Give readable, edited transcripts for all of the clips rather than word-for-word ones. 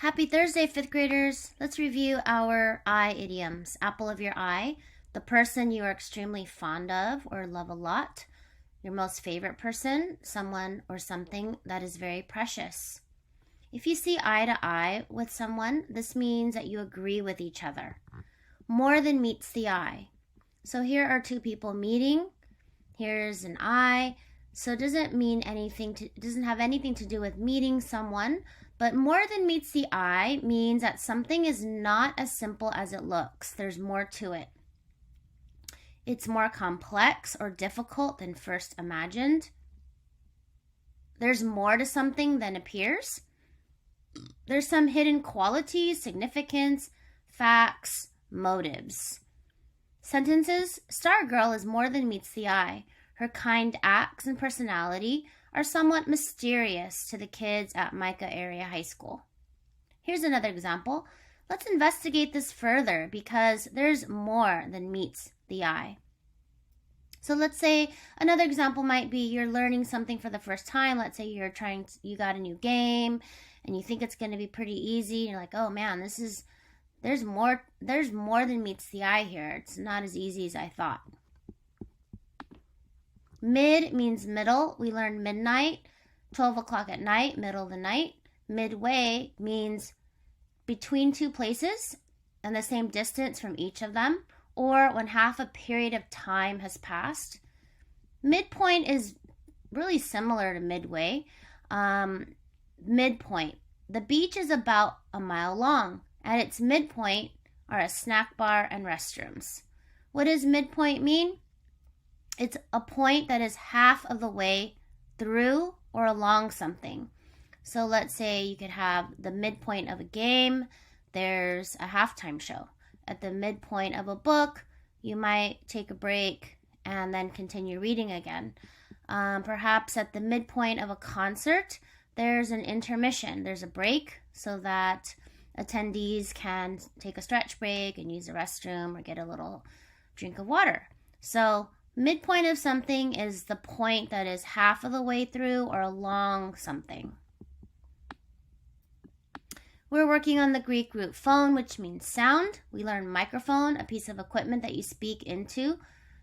Happy Thursday, fifth graders. Let's review our I idioms. Apple of your eye, the person you are extremely fond of or love a lot. Your most favorite person, someone or something that is very precious. If you see eye to eye with someone, this means that you agree with each other. More than meets the eye. So here are two people meeting. Here's an eye. So it doesn't have anything to do with meeting someone, but more than meets the eye means that something is not as simple as it looks. There's more to it. It's more complex or difficult than first imagined. There's more to something than appears. There's some hidden qualities, significance, facts, motives. Sentences: Star Girl is more than meets the eye. Her kind acts and personality are somewhat mysterious to the kids at Micah Area High School. Here's another example. Let's investigate this further because there's more than meets the eye. So let's say another example might be you're learning something for the first time. Let's say you got a new game and you think it's going to be pretty easy. You're like, oh man, there's more than meets the eye here. It's not as easy as I thought. Mid means middle. We learned midnight, 12 o'clock at night, middle of the night. Midway means between two places and the same distance from each of them, or when half a period of time has passed. Midpoint is really similar to midway. Midpoint. The beach is about a mile long. At its midpoint are a snack bar and restrooms. What does midpoint mean? It's a point that is half of the way through or along something. So let's say you could have the midpoint of a game, there's a halftime show. At the midpoint of a book, you might take a break and then continue reading again. Perhaps at the midpoint of a concert, there's an intermission. There's a break so that attendees can take a stretch break and use the restroom or get a little drink of water. So midpoint of something is the point that is half of the way through or along something. We're working on the Greek root phone, which means sound. We learned microphone, a piece of equipment that you speak into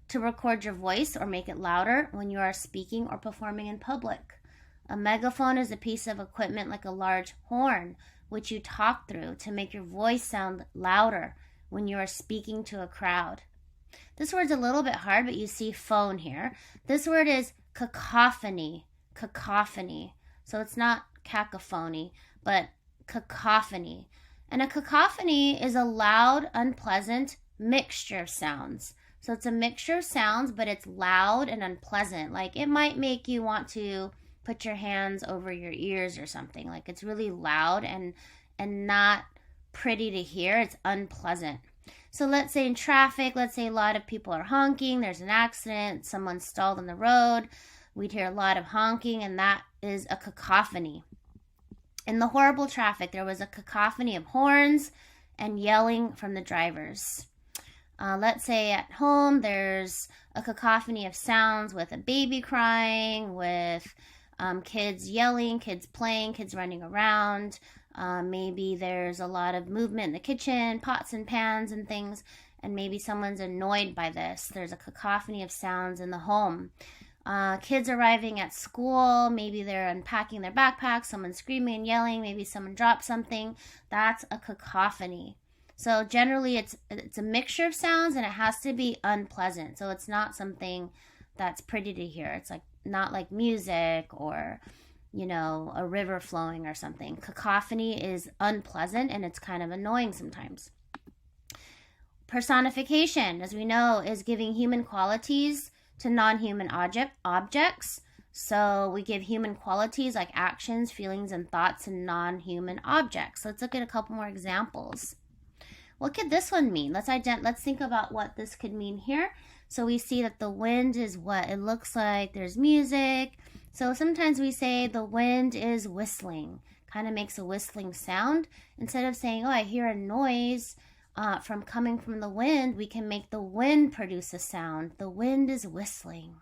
to record your voice or make it louder when you are speaking or performing in public. A megaphone is a piece of equipment like a large horn, which you talk through to make your voice sound louder when you are speaking to a crowd. This word's a little bit hard, but you see phone here. This word is cacophony. Cacophony. So it's not cacophony, but cacophony. And a cacophony is a loud, unpleasant mixture of sounds. So it's a mixture of sounds, but it's loud and unpleasant. Like it might make you want to put your hands over your ears or something. Like it's really loud and not pretty to hear. It's unpleasant. So let's say in traffic, let's say a lot of people are honking, there's an accident, someone's stalled on the road, we'd hear a lot of honking, and that is a cacophony. In the horrible traffic, there was a cacophony of horns and yelling from the drivers. Let's say at home, there's a cacophony of sounds with a baby crying, with kids yelling, kids playing, kids running around. Maybe there's a lot of movement in the kitchen, pots and pans and things, and maybe someone's annoyed by this. There's a cacophony of sounds in the home. Kids arriving at school, maybe they're unpacking their backpacks, someone's screaming and yelling, maybe someone dropped something. That's a cacophony. So generally it's a mixture of sounds and it has to be unpleasant. So it's not something that's pretty to hear. It's like not like music or a river flowing or something. Cacophony is unpleasant and it's kind of annoying sometimes. Personification, as we know, is giving human qualities to non-human objects. So we give human qualities like actions, feelings, and thoughts to non-human objects. Let's look at a couple more examples. What could this one mean? Let's think about what this could mean here. So we see that the wind is what? It looks like there's music. So sometimes we say the wind is whistling. Kind of makes a whistling sound. Instead of saying, oh, I hear a noise coming from the wind, we can make the wind produce a sound. The wind is whistling.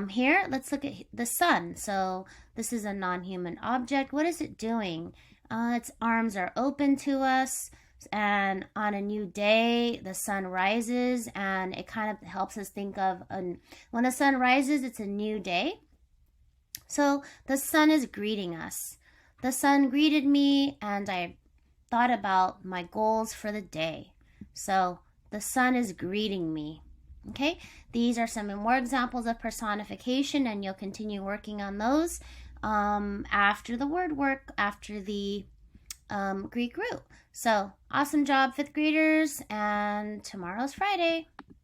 Here, let's look at the sun. So this is a non-human object. What is it doing? Its arms are open to us, and on a new day, the sun rises, and it kind of helps us think of when the sun rises, it's a new day. So the sun is greeting us. The sun greeted me, and I thought about my goals for the day. So the sun is greeting me. Okay, these are some more examples of personification, and you'll continue working on those after the word work, after the Greek root. So awesome job, fifth graders, and tomorrow's Friday.